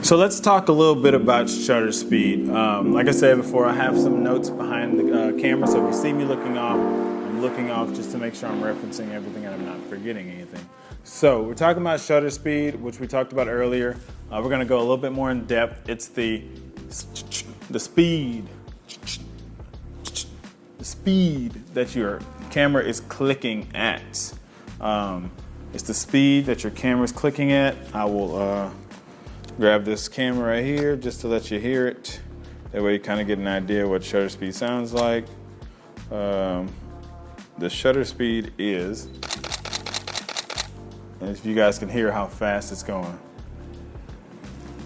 So let's talk a little bit about shutter speed. Like I said before, I have some notes behind the camera, so if you see me looking off, I'm looking off just to make sure I'm referencing everything and I'm not forgetting anything. So we're talking about shutter speed, which we talked about earlier. We're gonna go a little bit more in depth. It's the speed that your camera is clicking at. It's the speed that your camera is clicking at. I will grab this camera right here just to let you hear it. That way you kind of get an idea what shutter speed sounds like. The shutter speed is, and if you guys can hear how fast it's going.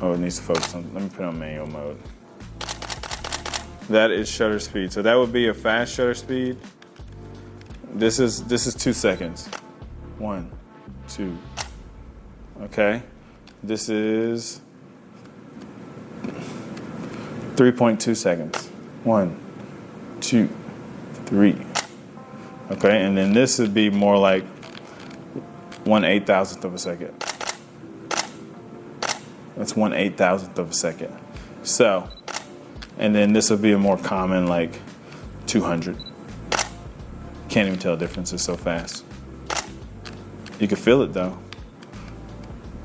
Oh, it needs to focus on, let me put it on manual mode. That is shutter speed. So that would be a fast shutter speed. This is 2 seconds. 1, 2. Okay. This is 3.2 seconds. 1, 2, 3. Okay, and then this would be more like 1/8,000th of a second. That's 1/8,000th of a second. So, and then this would be a more common like 200. Can't even tell the difference, it's so fast. You can feel it though.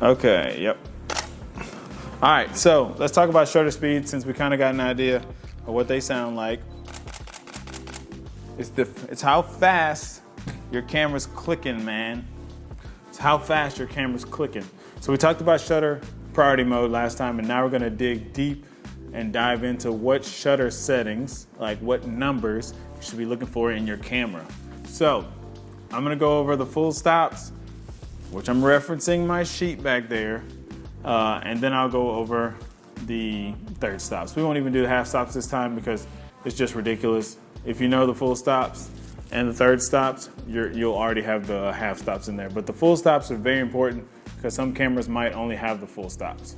Okay, yep. All right, so let's talk about shutter speed since we kind of got an idea of what they sound like. It's how fast your camera's clicking, man. It's how fast your camera's clicking. So we talked about shutter priority mode last time, and now we're gonna dig deep and dive into what shutter settings, like what numbers you should be looking for in your camera. So I'm gonna go over the full stops, which I'm referencing my sheet back there, and then I'll go over the third stops. We won't even do the half stops this time because it's just ridiculous. If you know the full stops and the third stops, you'll already have the half stops in there. But the full stops are very important because some cameras might only have the full stops.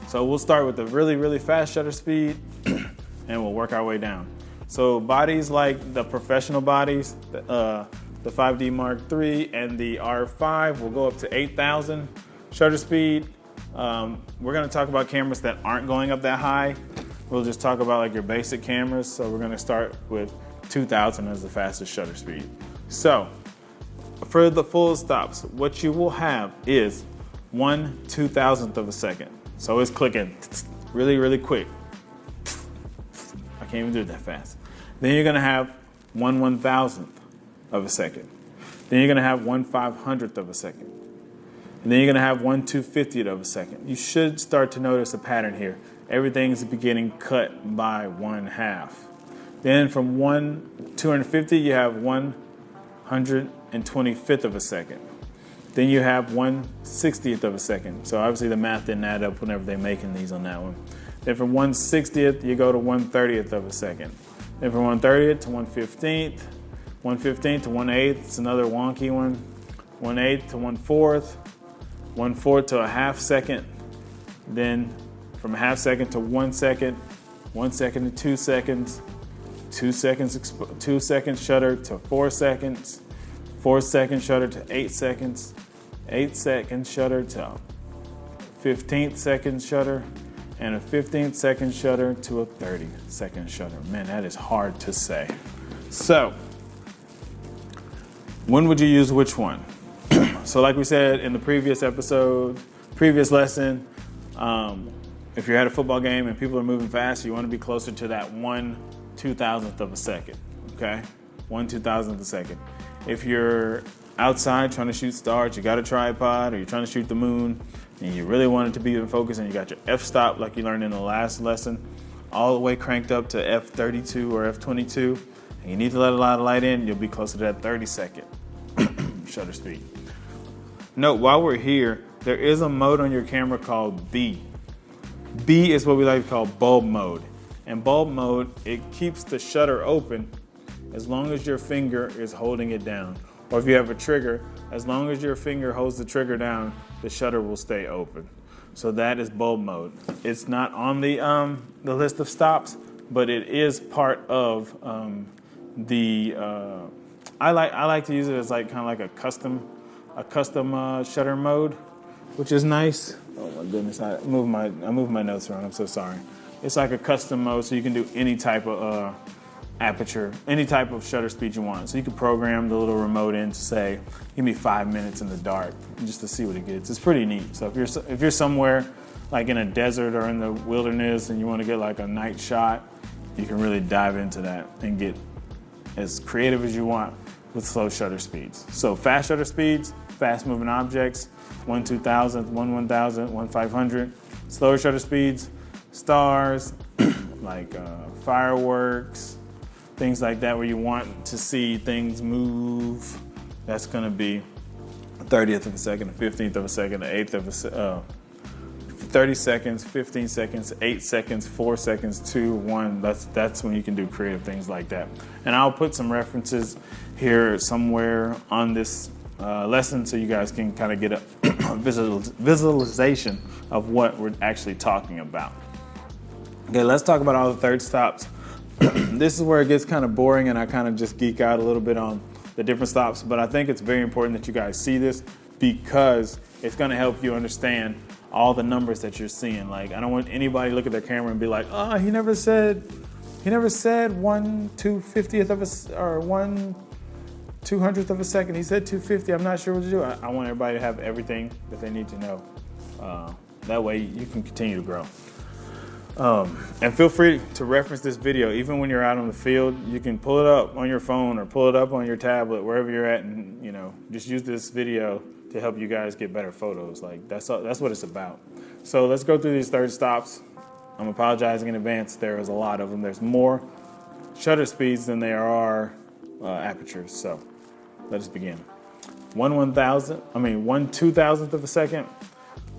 So we'll start with the really, really fast shutter speed and we'll work our way down. So bodies like the professional bodies, the 5D Mark III and the R5 will go up to 8,000 shutter speed. We're gonna talk about cameras that aren't going up that high. We'll just talk about like your basic cameras. So we're gonna start with 2,000 as the fastest shutter speed. So for the full stops, what you will have is 1/2000th of a second. So it's clicking really, really quick. I can't even do it that fast. Then you're gonna have 1/1000th of a second. Then you're gonna have 1/500th of a second. And then you're gonna have 1/250th of a second. You should start to notice a pattern here. Everything's beginning cut by 1/2. Then from 1/250, you have 1/125th of a second. Then you have 1/60th of a second. So obviously the math didn't add up whenever they're making these on that one. Then from 1/60th, you go to 1/30th of a second. Then from 1/30th to 1/15th, 1/15th to 1/8th, it's another wonky one. 1/8th to 1/4th, 1/4 to a half second. Then from a half second to 1 second, 1 second to 2 seconds, 2 seconds shutter to 4 seconds, 4 second shutter to 8 seconds, 8 second shutter to 15th second shutter, and a 15th second shutter to a 30-second shutter. Man, that is hard to say. So, when would you use which one? So like we said in the previous episode, previous lesson, if you're at a football game and people are moving fast, you want to be closer to that 1/2000th of a second, okay? 1/2000th of a second. If you're outside trying to shoot stars, you got a tripod, or you're trying to shoot the moon, and you really want it to be in focus, and you got your f-stop like you learned in the last lesson, all the way cranked up to f32 or f22, and you need to let a lot of light in, you'll be closer to that 30-second shutter speed. Note, while we're here, there is a mode on your camera called B. B is what we like to call bulb mode. And bulb mode, it keeps the shutter open as long as your finger is holding it down. Or if you have a trigger, as long as your finger holds the trigger down, the shutter will stay open. So that is bulb mode. It's not on the list of stops, but it is part of I like to use it as like kind of like a custom shutter mode, which is nice. Oh, goodness, I moved my notes around. I'm so sorry. It's like a custom mode, so you can do any type of aperture, any type of shutter speed you want. So you can program the little remote in to say, give me 5 minutes in the dark, just to see what it gets. It's pretty neat. So if you're somewhere like in a desert or in the wilderness and you want to get like a night shot, you can really dive into that and get as creative as you want with slow shutter speeds. So fast shutter speeds, fast moving objects, 1/2000th, 1/1000th, 1/500. Slower shutter speeds, stars, like fireworks, things like that where you want to see things move. That's gonna be a 30th of a second, a 15th of a second, an 8th of a second, 30 seconds, 15 seconds, 8 seconds, 4 seconds, 2, 1. That's when you can do creative things like that. And I'll put some references here somewhere on this lesson so you guys can kind of get a visualization of what we're actually talking about. Okay, let's talk about all the third stops. This is where it gets kind of boring and I kind of just geek out a little bit on the different stops, but I think it's very important that you guys see this because it's going to help you understand all the numbers that you're seeing. Like, I don't want anybody to look at their camera and be like, oh, he never said 1/250th of a, or 1/200th of a second. He said 250. I'm not sure what to do. I want everybody to have everything that they need to know. That way you can continue to grow. And feel free to reference this video. Even when you're out on the field, you can pull it up on your phone or pull it up on your tablet, wherever you're at, and just use this video to help you guys get better photos. Like that's what it's about. So let's go through these third stops. I'm apologizing in advance. There is a lot of them. There's more shutter speeds than there are apertures. So let us begin. 1/2000th of a second,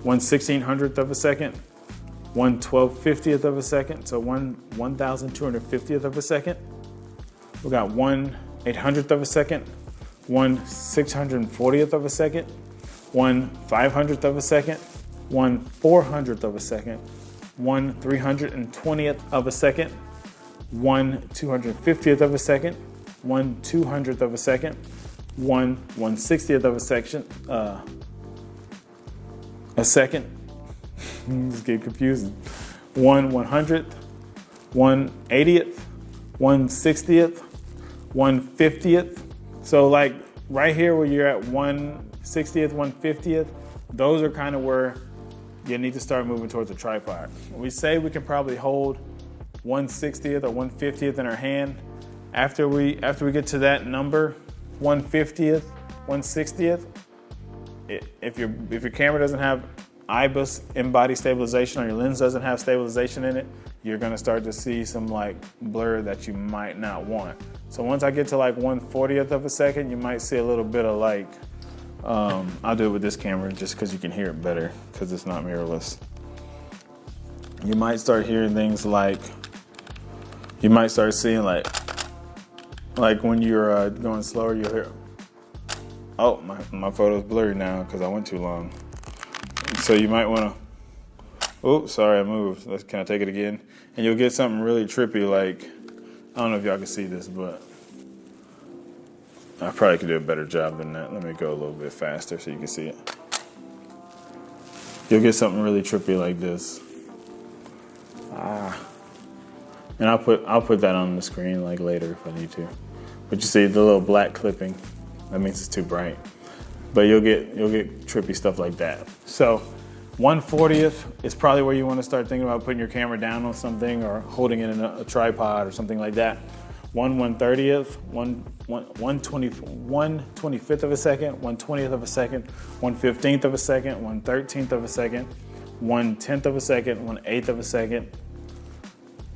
1/1600th of a second, 1/1250th of a second, so 1/1250th of a second. We got 1/800th of a second, 1/640th of a second, 1/500th of a second, 1/400th of a second, 1/320th of a second, 1/250th of a second, 1/200th of a second, 1/160th of a second, This get confusing. 1/100th, 1/80th, 1/60th, 1/50th. So like right here where you're at 1/60th, 1/50th, those are kind of where you need to start moving towards a tripod. We say we can probably hold 1/60th or 1/50th in our hand. After we get to that number, 1/50th, 1/60th, if your camera doesn't have IBIS in-body stabilization or your lens doesn't have stabilization in it, you're gonna start to see some like blur that you might not want. So once I get to like 1/40th of a second, you might see a little bit of like, I'll do it with this camera just because you can hear it better because it's not mirrorless. You might start hearing things like, you might start seeing like when you're going slower, you'll hear, oh, my photo's blurry now because I went too long. So you might want to, oh, sorry, I moved. Can I take it again? And you'll get something really trippy like, I don't know if y'all can see this, but I probably could do a better job than that. Let me go a little bit faster so you can see it. You'll get something really trippy like this. And I'll put that on the screen like later if I need to. But you see the little black clipping, that means it's too bright. But you'll get trippy stuff like that. So 1/40th is probably where you want to start thinking about putting your camera down on something or holding it in a tripod or something like that. 1/130th, 1/25th of a second, 1/20th of a second, 1/15th of a second, 1/13th of a second, 1/10th of a second, 1/8th of a second,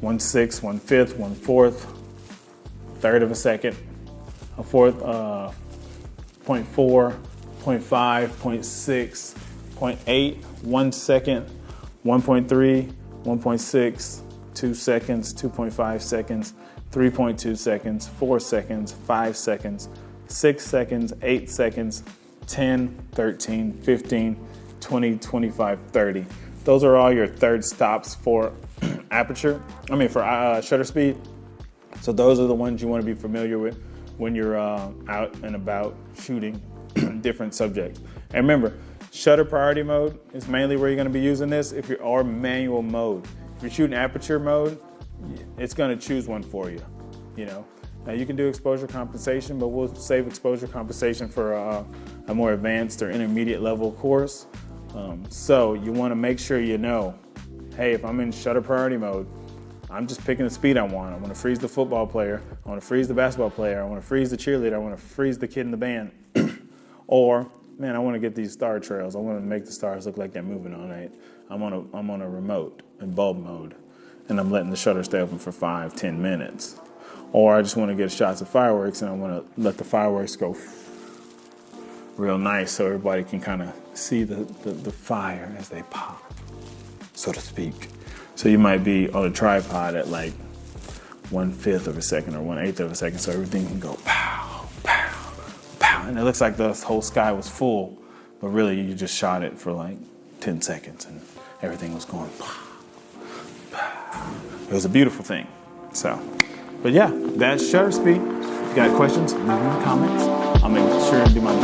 1/6, 1/5, 1/4, third of a second, a fourth, 0.4, 0.5, 0.6, 0.8, 1 second, 1.3, 1.6, 2 seconds, 2.5 seconds, 3.2 seconds, 4 seconds, 5 seconds, 6 seconds, 8 seconds, 10, 13, 15, 20, 25, 30. Those are all your third stops for shutter speed. So those are the ones you want to be familiar with when you're out and about shooting different subjects. And remember, Shutter priority mode is mainly where you're gonna be using this or manual mode. If you're shooting aperture mode, it's gonna choose one for you, you know. Now you can do exposure compensation, but we'll save exposure compensation for a more advanced or intermediate level course. So you wanna make sure you know, hey, if I'm in shutter priority mode, I'm just picking the speed I want. I wanna freeze the football player, I wanna freeze the basketball player, I wanna freeze the cheerleader, I wanna freeze the kid in the band. Or, man, I wanna get these star trails. I wanna make the stars look like they're moving all night. I'm on a remote in bulb mode, and I'm letting the shutter stay open for 5-10 minutes. Or I just wanna get shots of fireworks, and I wanna let the fireworks go real nice so everybody can kinda see the fire as they pop, so to speak. So you might be on a tripod at like 1/5 of a second or 1/8 of a second, so everything can go pow, pow, pow. And it looks like the whole sky was full, but really you just shot it for like 10 seconds and everything was going pow, pow. It was a beautiful thing. So, but yeah, that's shutter speed. If you got questions, leave them in the comments. I'll make sure to do my